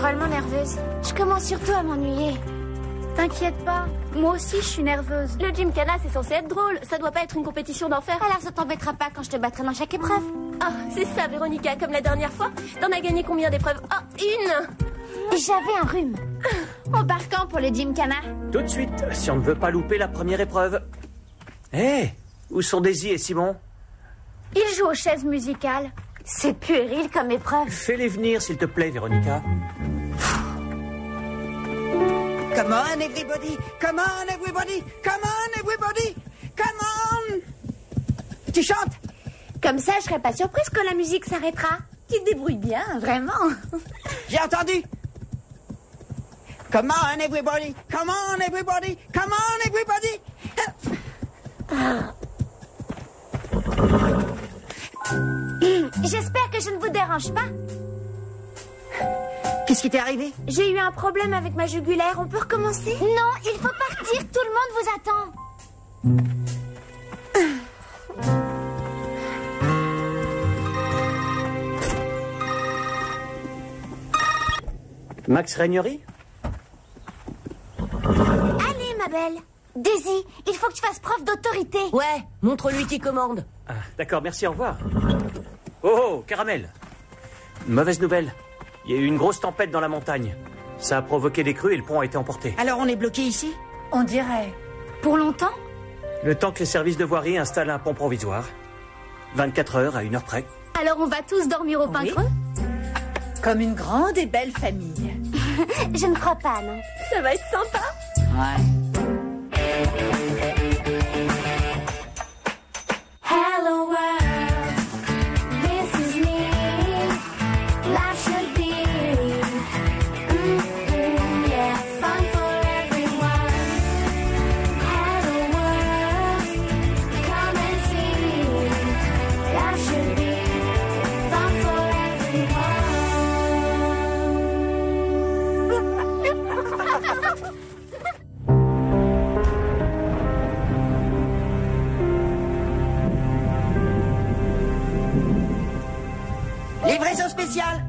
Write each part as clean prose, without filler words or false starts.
drôlement nerveuse. Je commence surtout à m'ennuyer. T'inquiète pas, moi aussi je suis nerveuse. Le Gymkhana, c'est censé être drôle. Ça doit pas être une compétition d'enfer. Alors ça t'embêtera pas quand je te battrai dans chaque épreuve. Ah, c'est ça, Véronica, comme la dernière fois. T'en as gagné combien d'épreuves? Oh, une! J'avais un rhume. On part quand pour le Gymkhana? Tout de suite, si on ne veut pas louper la première épreuve. Hé, où sont Daisy et Simon? Ils jouent aux chaises musicales. C'est puéril comme épreuve. Fais-les venir, s'il te plaît, Véronica. Come on, everybody! Come on, everybody! Come on, everybody! Come on! Tu chantes? Comme ça, je serai pas surprise quand la musique s'arrêtera. Tu te débrouilles bien, vraiment. J'ai entendu! Come on, everybody! Come on, everybody! Come on, everybody! J'espère que je ne vous dérange pas. Qu'est-ce qui t'est arrivé? J'ai eu un problème avec ma jugulaire, on peut recommencer? Non, il faut partir, tout le monde vous attend. Max Régnery? Allez, ma belle. Daisy, il faut que tu fasses preuve d'autorité. Ouais, montre-lui qui commande. Ah, d'accord, merci, au revoir. Oh, Caramel. Mauvaise nouvelle. Il y a eu une grosse tempête dans la montagne. Ça a provoqué des crues et le pont a été emporté. Alors on est bloqué ici? On dirait. Pour longtemps? Le temps que les services de voirie installent un pont provisoire. 24 heures à 1 heure près. Alors on va tous dormir au pain creux? Comme une grande et belle famille. Je ne crois pas, non. Ça va être sympa. Ouais. Hello world, this is me. Life should be, yeah, fun for everyone. Hello world, come and see. Life should be fun for everyone. Livraison spéciale!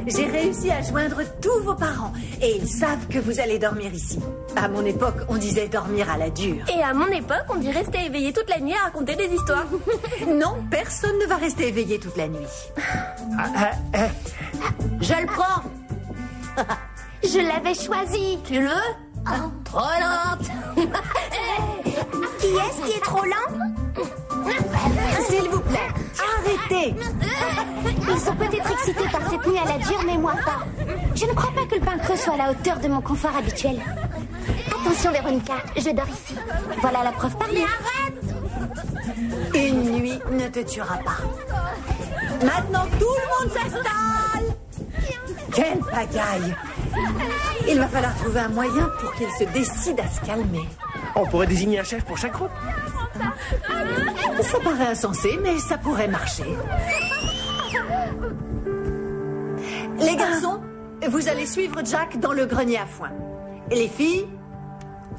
J'ai réussi à joindre tous vos parents et ils savent que vous allez dormir ici. À mon époque, on disait dormir à la dure. Et à mon époque, on dit rester éveillé toute la nuit à raconter des histoires. Non, personne ne va rester éveillé toute la nuit. Je le prends. Je l'avais choisi. Tu le veux? Trop lente. Qui est-ce qui est trop lent? S'il vous plaît, arrêtez. Ils sont peut-être excités par cette nuit à la dure, mais moi pas. Je ne crois pas que le pain creux soit à la hauteur de mon confort habituel. Attention, Véronica, je dors ici. Voilà la preuve par lui. Une nuit ne te tuera pas. Maintenant, tout le monde s'installe. Quelle pagaille. Il va falloir trouver un moyen pour qu'il se décide à se calmer. On pourrait désigner un chef pour chaque groupe. Ça paraît insensé, mais ça pourrait marcher. Les garçons, vous allez suivre Jack dans le grenier à foin. Et les filles,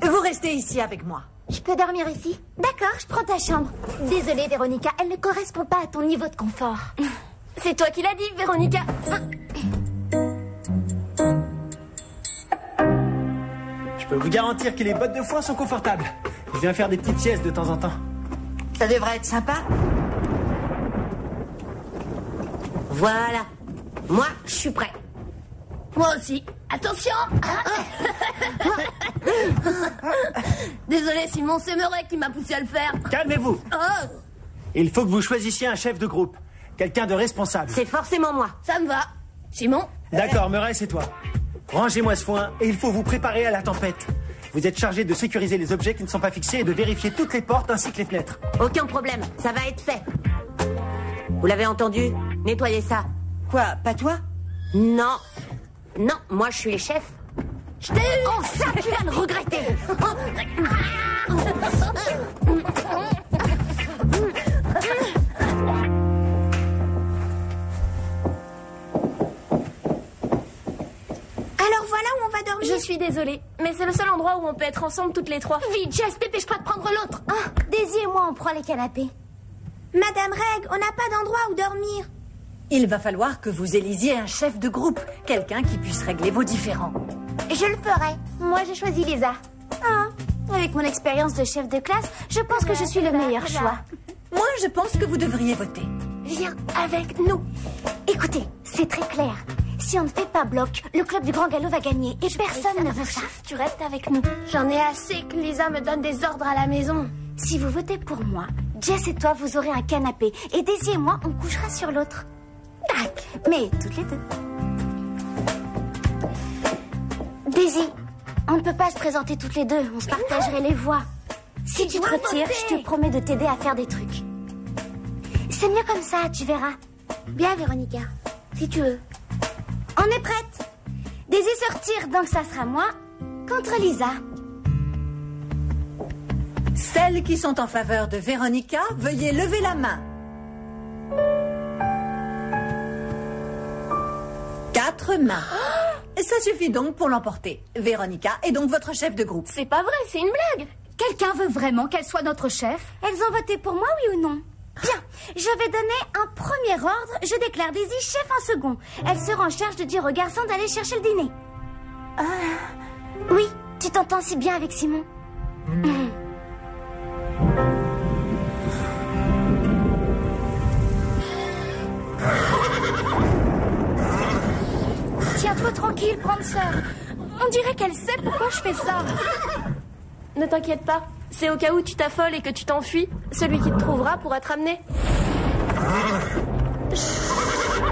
vous restez ici avec moi. Je peux dormir ici? D'accord, je prends ta chambre. Désolée, Véronica, elle ne correspond pas à ton niveau de confort. C'est toi qui l'as dit, Véronica. Je peux vous garantir que les bottes de foin sont confortables. Je viens faire des petites siestes de temps en temps. Ça devrait être sympa. Voilà. Moi, je suis prêt. Moi aussi. Attention. Désolé, Simon, c'est Murray qui m'a poussé à le faire. Calmez-vous. Oh, Il faut que vous choisissiez un chef de groupe. Quelqu'un de responsable. c'est forcément moi. Ça me va. Simon? D'accord, Murray, c'est toi. Rangez-moi ce foin et il faut vous préparer à la tempête. Vous êtes chargé de sécuriser les objets qui ne sont pas fixés et de vérifier toutes les portes ainsi que les fenêtres. Aucun problème, ça va être fait. Vous l'avez entendu? Nettoyez ça. Quoi, pas toi? Non. Non, moi je suis le chef. Je t'ai eu! Oh, ça, tu vas le regretter. Alors voilà où on va dormir? Je suis désolée, mais c'est le seul endroit où on peut être ensemble toutes les trois. Vite, Jess, dépêche-toi de prendre l'autre. Daisy et moi, on prend les canapés. Madame Reg, on n'a pas d'endroit où dormir. Il va falloir que vous élisiez un chef de groupe, quelqu'un qui puisse régler vos différends. Je le ferai. Moi, j'ai choisi Lisa. Ah, avec mon expérience de chef de classe, je pense que je suis le meilleur choix. Moi, je pense que vous devriez voter. Viens avec nous. Écoutez, c'est très clair. Si on ne fait pas bloc, le club du Grand Galop va gagner et personne ne veut ça. Tu restes avec nous. J'en ai assez que Lisa me donne des ordres à la maison. Si vous votez pour moi, Jess et toi, vous aurez un canapé. Et Daisy et moi, on couchera sur l'autre. Tac. Mais toutes les deux. Daisy, on ne peut pas se présenter toutes les deux. On se partagerait les voix. Si tu te retires, je te promets de t'aider à faire des trucs. C'est mieux comme ça, tu verras. Bien, Véronica. Si tu veux. On est prête. Daisy se retire, donc ça sera moi contre Lisa. Celles qui sont en faveur de Véronica, veuillez lever la main. 4 mains. Ça suffit donc pour l'emporter. Véronica est donc votre chef de groupe. C'est pas vrai, c'est une blague. Quelqu'un veut vraiment qu'elle soit notre chef? Elles ont voté pour moi, oui ou non? Bien, je vais donner un premier ordre. Je déclare Daisy chef en second. Elle sera en charge de dire aux garçons d'aller chercher le dîner. Oui, tu t'entends si bien avec Simon. Tiens-toi tranquille, Prancer. On dirait qu'elle sait pourquoi je fais ça. Ne t'inquiète pas. C'est au cas où tu t'affoles et que tu t'enfuis. Celui qui te trouvera pourra te ramener.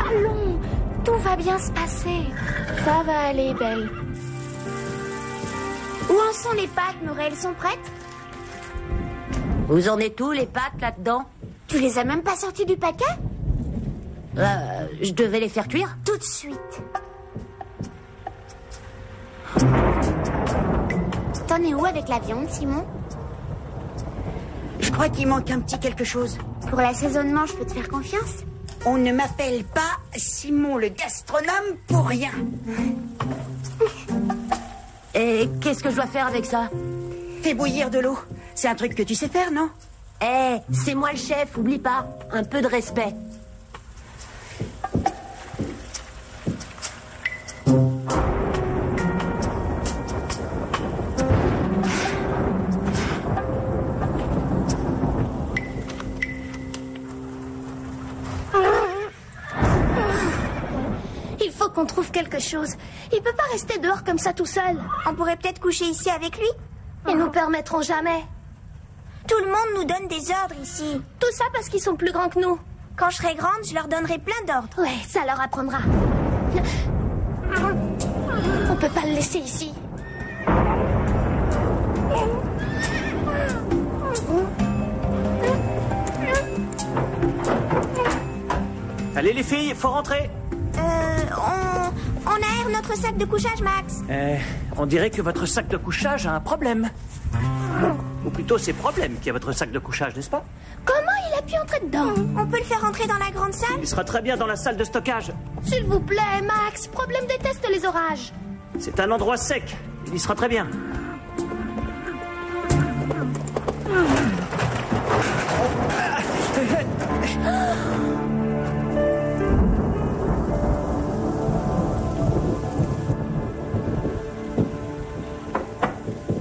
Allons, tout va bien se passer. Ça va aller, belle. Où en sont les pâtes, Murray? Elles sont prêtes? Vous en êtes où, les pâtes, là-dedans? Tu les as même pas sorties du paquet? Je devais les faire cuire? Tout de suite. T'en es où avec la viande, Simon? Je crois qu'il manque un petit quelque chose. Pour l'assaisonnement, je peux te faire confiance? On ne m'appelle pas Simon le gastronome pour rien. Et qu'est-ce que je dois faire avec ça? Fais bouillir de l'eau. C'est un truc que tu sais faire, non? C'est moi le chef, oublie pas. Un peu de respect. Il faut qu'on trouve quelque chose. Il peut pas rester dehors comme ça tout seul. On pourrait peut-être coucher ici avec lui? Ils nous permettront jamais. Tout le monde nous donne des ordres ici. Tout ça parce qu'ils sont plus grands que nous. Quand je serai grande, je leur donnerai plein d'ordres. Ouais, ça leur apprendra. On peut pas le laisser ici. Allez les filles, faut rentrer. On aère notre sac de couchage, Max. On dirait que votre sac de couchage a un problème. Ou plutôt c'est problème qui a votre sac de couchage, n'est-ce pas? Comment il a pu entrer dedans? On peut le faire entrer dans la grande salle? Il sera très bien dans la salle de stockage. S'il vous plaît, Max. Problème déteste les orages. C'est un endroit sec. Il y sera très bien.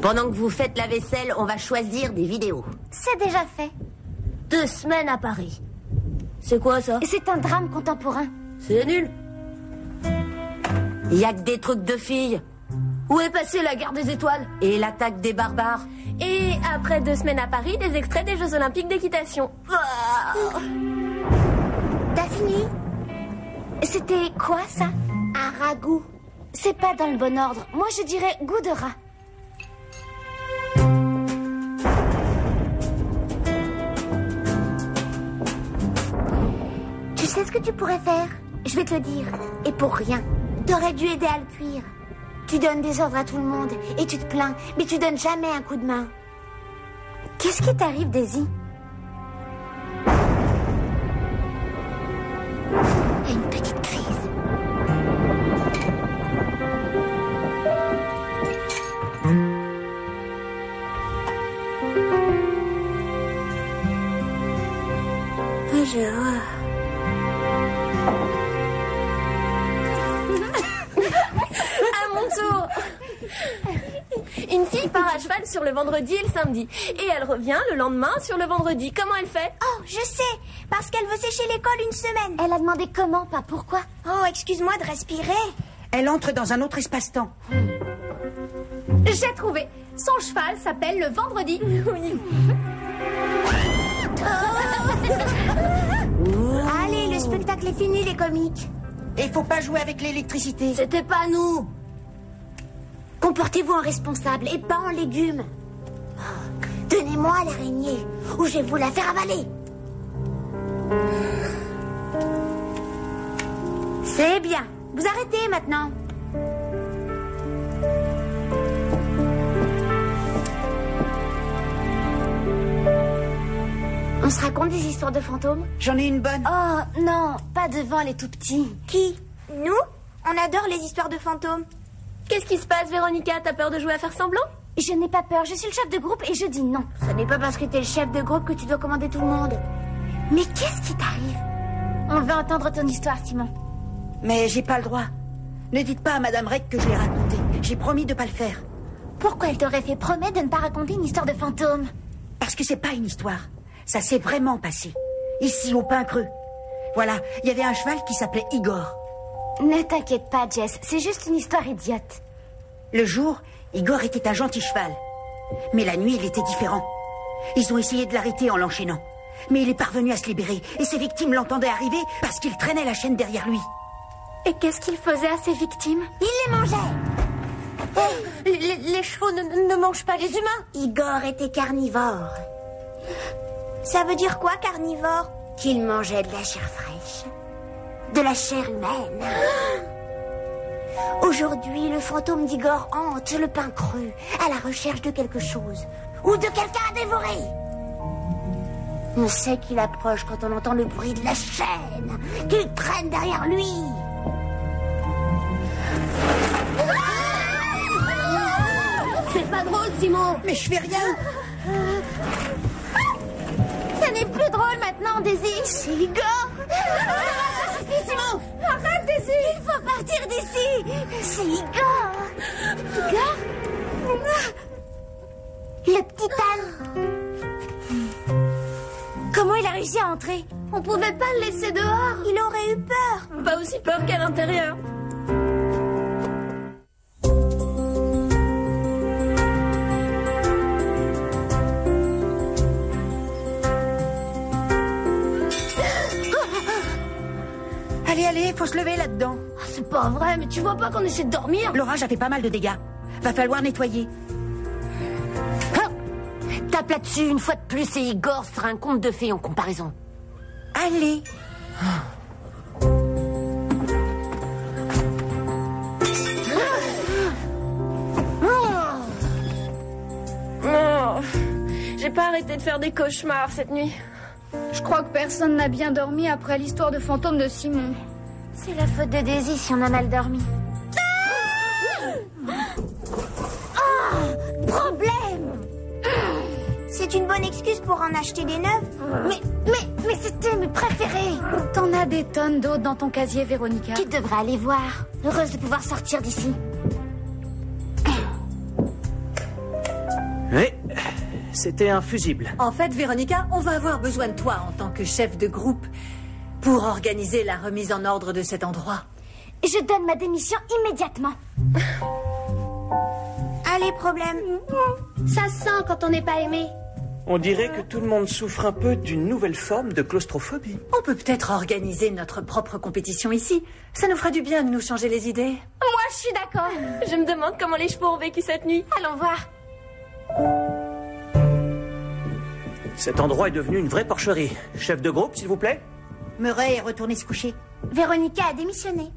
Pendant que vous faites la vaisselle, on va choisir des vidéos. C'est déjà fait. 2 semaines à Paris. C'est quoi ça? C'est un drame contemporain. C'est nul. Il y a que des trucs de filles. Où est passée la guerre des étoiles? Et l'attaque des barbares. Et après 2 semaines à Paris, des extraits des Jeux Olympiques d'équitation. T'as fini? C'était quoi ça? Un ragoût. C'est pas dans le bon ordre. Moi je dirais goût de rat. Tu sais ce que tu pourrais faire? Je vais te le dire. Et pour rien. T'aurais dû aider à le cuire. Tu donnes des ordres à tout le monde et tu te plains, mais tu donnes jamais un coup de main. Qu'est-ce qui t'arrive, Daisy? Une petite crise. Je vois. à cheval sur le vendredi et le samedi. Et elle revient le lendemain sur le vendredi. Comment elle fait? Oh, je sais. Parce qu'elle veut sécher l'école une semaine. Elle a demandé comment, pas pourquoi. Oh, excuse-moi de respirer. Elle entre dans un autre espace-temps. J'ai trouvé. Son cheval s'appelle le vendredi. Oui. Allez, le spectacle est fini, les comiques. Et faut pas jouer avec l'électricité. C'était pas nous. Comportez-vous en responsable et pas en légumes. Oh, donnez-moi l'araignée ou je vais vous la faire avaler. C'est bien. Vous arrêtez maintenant. On se raconte des histoires de fantômes? J'en ai une bonne. Oh, non, pas devant les tout petits. Qui? Nous? On adore les histoires de fantômes. Qu'est-ce qui se passe, Véronica? T'as peur de jouer à faire semblant? Je n'ai pas peur, je suis le chef de groupe et je dis non. Ce n'est pas parce que t'es le chef de groupe que tu dois commander tout le monde. Mais qu'est-ce qui t'arrive? On veut entendre ton histoire, Simon. Mais j'ai pas le droit. Ne dites pas à Madame Rec que je l'ai raconté. J'ai promis de pas le faire. Pourquoi elle t'aurait fait promettre de ne pas raconter une histoire de fantôme? Parce que c'est pas une histoire. Ça s'est vraiment passé. Ici, au Pin Creux. Voilà, il y avait un cheval qui s'appelait Igor. Ne t'inquiète pas, Jess, c'est juste une histoire idiote. Le jour, Igor était un gentil cheval. Mais la nuit, il était différent. Ils ont essayé de l'arrêter en l'enchaînant. Mais il est parvenu à se libérer. Et ses victimes l'entendaient arriver parce qu'il traînait la chaîne derrière lui. Et qu'est-ce qu'il faisait à ses victimes? Il les mangeait. Les chevaux ne mangent pas les humains. Igor était carnivore. Ça veut dire quoi, carnivore? Qu'il mangeait de la chair fraîche. De la chair humaine. Aujourd'hui, le fantôme d'Igor hante le Pin Creux à la recherche de quelque chose. Ou de quelqu'un à dévorer. On sait qu'il approche quand on entend le bruit de la chaîne qu'il traîne derrière lui. C'est pas drôle, Simon. Mais je fais rien. Ça n'est plus drôle maintenant, Daisy. C'est Igor. Ça suffit, Simon. Arrête, Daisy. Il faut partir d'ici. C'est Igor. Igor? Le petit âne. Comment il a réussi à entrer? On pouvait pas le laisser dehors. Il aurait eu peur. Pas aussi peur qu'à l'intérieur. Allez, faut se lever là-dedans. Ah, c'est pas vrai, mais tu vois pas qu'on essaie de dormir? L'orage a fait pas mal de dégâts. Va falloir nettoyer. Tape là-dessus une fois de plus et Igor sera un conte de fées en comparaison. Allez. Oh, j'ai pas arrêté de faire des cauchemars cette nuit. Je crois que personne n'a bien dormi après l'histoire de fantôme de Simon. C'est la faute de Daisy si on a mal dormi. Problème. C'est une bonne excuse pour en acheter des neuves. Mais c'était mes préférés. T'en as des tonnes d'autres dans ton casier, Véronica. Tu devrais aller voir. Heureuse de pouvoir sortir d'ici. Oui, c'était un fusible. En fait, Véronica, on va avoir besoin de toi en tant que chef de groupe pour organiser la remise en ordre de cet endroit. Je donne ma démission immédiatement. Allez, problème. Ça se sent quand on n'est pas aimé. On dirait que tout le monde souffre un peu d'une nouvelle forme de claustrophobie. On peut peut-être organiser notre propre compétition ici. Ça nous fera du bien de nous changer les idées. Moi, je suis d'accord. Je me demande comment les chevaux ont vécu cette nuit. Allons voir. Cet endroit est devenu une vraie porcherie. Chef de groupe, s'il vous plaît. Murray est retourné se coucher. Véronica a démissionné.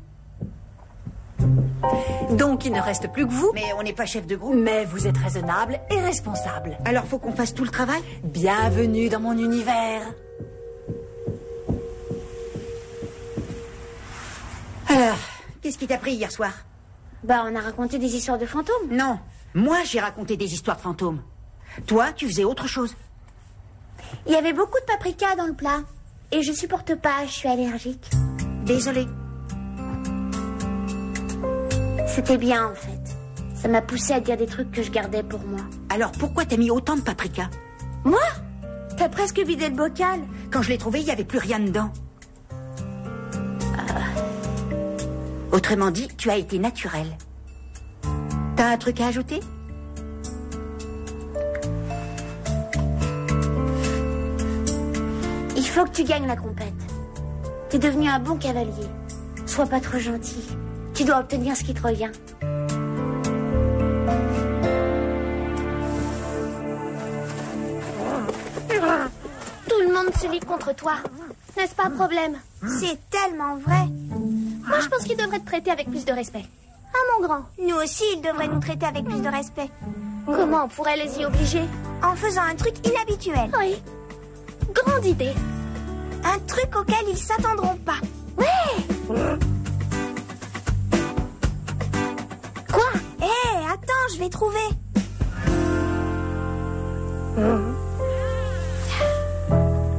Donc, il ne reste plus que vous. Mais on n'est pas chef de groupe. Mais vous êtes raisonnable et responsable. Alors faut qu'on fasse tout le travail? Bienvenue dans mon univers. Alors, qu'est-ce qui t'a pris hier soir? Bah, on a raconté des histoires de fantômes. Non, moi j'ai raconté des histoires de fantômes. Toi, tu faisais autre chose. Il y avait beaucoup de paprika dans le plat. Et je supporte pas, je suis allergique. Désolée. C'était bien, en fait. Ça m'a poussé à dire des trucs que je gardais pour moi. Alors pourquoi t'as mis autant de paprika? Moi? T'as presque vidé le bocal. Quand je l'ai trouvé, il n'y avait plus rien dedans. Autrement dit, tu as été naturel. T'as un truc à ajouter? Il faut que tu gagnes la compète. T'es devenu un bon cavalier. Sois pas trop gentil. Tu dois obtenir ce qui te revient. Tout le monde se lit contre toi. N'est-ce pas un problème? C'est tellement vrai. Moi, je pense qu'il devrait te traiter avec plus de respect. Ah, mon grand. Nous aussi, ils devraient nous traiter avec plus de respect. Comment on pourrait les y obliger? En faisant un truc inhabituel. Oui. Grande idée. Un truc auquel ils s'attendront pas. Ouais. Quoi? Hé, attends, je vais trouver.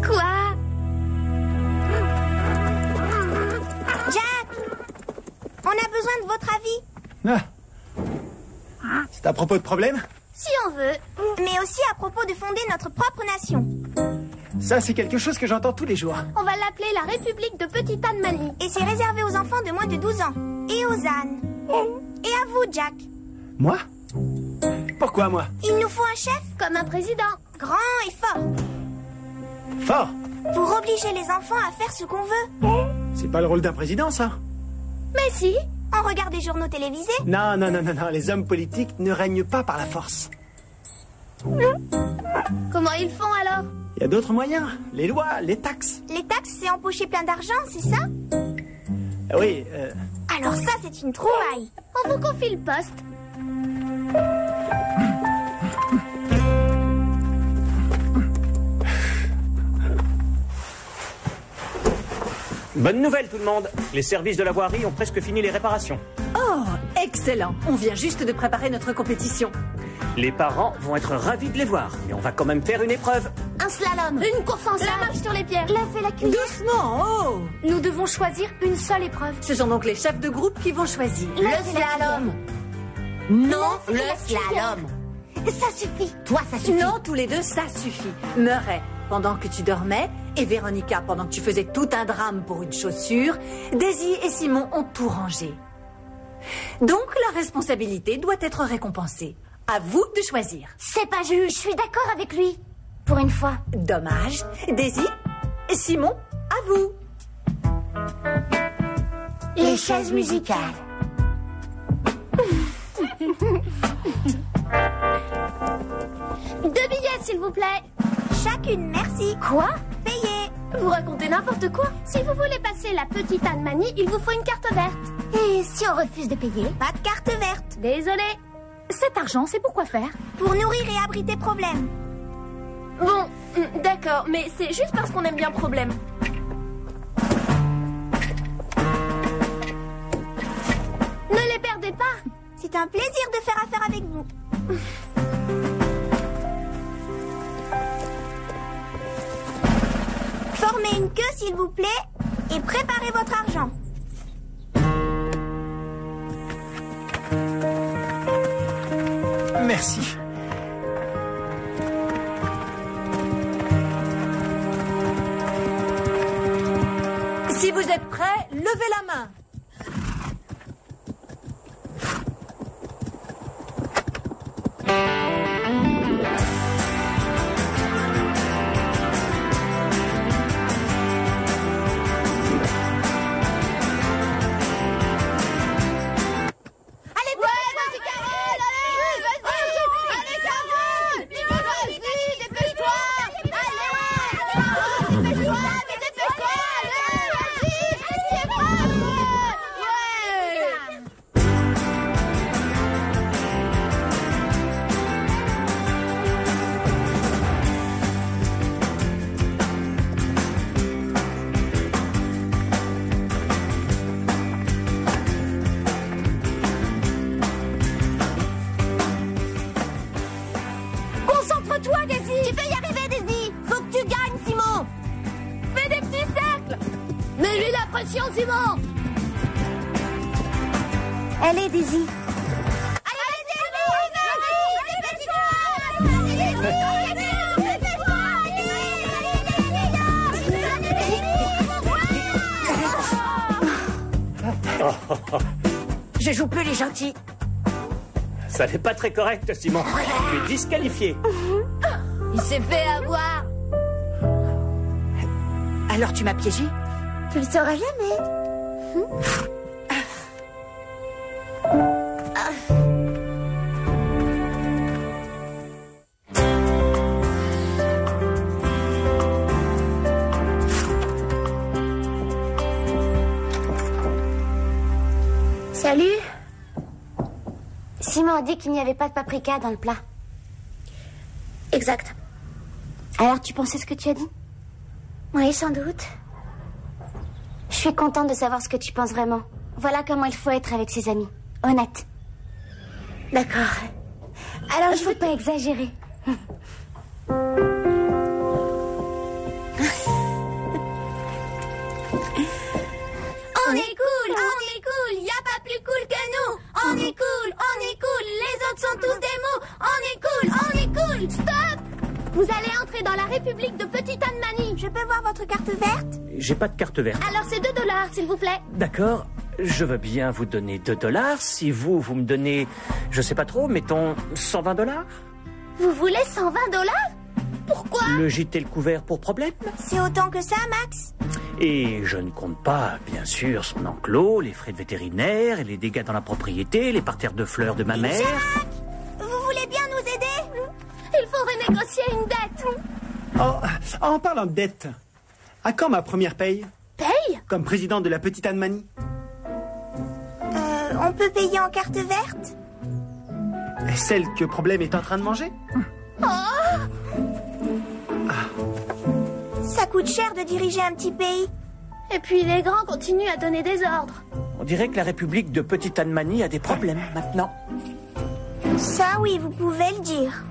Quoi? Jack, on a besoin de votre avis. C'est à propos de problème? Si on veut. Mais aussi à propos de fonder notre propre nation. Ça, c'est quelque chose que j'entends tous les jours. On va l'appeler la République de Petite Anne-Manie. Et c'est réservé aux enfants de moins de 12 ans. Et aux ânes. Et à vous, Jack. Moi? Pourquoi moi? Il nous faut un chef. Comme un président. Grand et fort. Fort? Pour obliger les enfants à faire ce qu'on veut. C'est pas le rôle d'un président, ça? Mais si. On regarde les journaux télévisés. Non, les hommes politiques ne règnent pas par la force. Comment ils font alors? Il y a d'autres moyens. Les lois, les taxes. Les taxes, c'est empocher plein d'argent, c'est ça? Oui, Alors ça, c'est une trouvaille. On vous confie le poste. Bonne nouvelle tout le monde. Les services de la voirie ont presque fini les réparations. Oh, excellent. On vient juste de préparer notre compétition. Les parents vont être ravis de les voir. Mais on va quand même faire une épreuve. Un slalom. Une course en salle. La marche sur les pierres. Laver la cuillère. Doucement, oh! Nous devons choisir une seule épreuve. Ce sont donc les chefs de groupe qui vont choisir. Le slalom. Non, le slalom. Ça suffit. Toi, ça suffit. Non, tous les deux, ça suffit. Murray, pendant que tu dormais, et Véronica, pendant que tu faisais tout un drame pour une chaussure, Daisy et Simon ont tout rangé. Donc, la responsabilité doit être récompensée. À vous de choisir. C'est pas juste. Je suis d'accord avec lui. Pour une fois. Dommage. Daisy, Simon, à vous. Les chaises musicales. Deux billets, s'il vous plaît. Chacune, merci. Quoi? Payez. Vous racontez n'importe quoi. Si vous voulez passer la Petite Anne-Manie, il vous faut une carte verte. Et si on refuse de payer? Pas de carte verte. Désolé. Cet argent, c'est pour quoi faire? Pour nourrir et abriter Problème. Bon, d'accord, mais c'est juste parce qu'on aime bien Problème. Ne les perdez pas. C'est un plaisir de faire affaire avec vous. Formez une queue, s'il vous plaît, et préparez votre argent. merci. Si vous êtes prêts, levez la main. Concentre-toi, Daisy. Tu peux y arriver, Daisy. Faut que tu gagnes, Simon. Fais des petits cercles. Mets-lui la pression, Simon. Allez, Daisy. Allez, dépêche-toi. Je joue plus les gentils. Ça n'est pas très correct, Simon. Tu es disqualifié. Il s'est fait avoir. Alors tu m'as piégé? Tu le sauras jamais. Salut. Simon a dit qu'il n'y avait pas de paprika dans le plat. Exact. Alors tu pensais ce que tu as dit? Oui, sans doute. Je suis contente de savoir ce que tu penses vraiment. Voilà comment il faut être avec ses amis. Honnête. D'accord. Alors, il ne faut pas exagérer. On est cool, y a pas plus cool que nous. On est cool, les autres sont tous des mots. On est cool. Stop! Vous allez entrer dans la République de Petite Anne-Manie. Je peux voir votre carte verte? J'ai pas de carte verte. Alors c'est $2, s'il vous plaît. D'accord, je veux bien vous donner $2 si vous me donnez, je sais pas trop, mettons $120. Vous voulez $120? Pourquoi? Le gîte et le couvert pour problème. C'est autant que ça, Max? Et je ne compte pas, bien sûr, son enclos, les frais de vétérinaire, et les dégâts dans la propriété, les parterres de fleurs de ma mère. Jack, vous voulez bien nous aider? Il faut renégocier une dette. Oh, en parlant de dette, à quand ma première paye? Paye? Comme président de la Petite Anne-Manie? On peut payer en carte verte? Celle que Problème est en train de manger? Ça coûte cher de diriger un petit pays. Et puis les grands continuent à donner des ordres. On dirait que la République de Petite Anne-Manie a des problèmes maintenant. Ça, oui, vous pouvez le dire.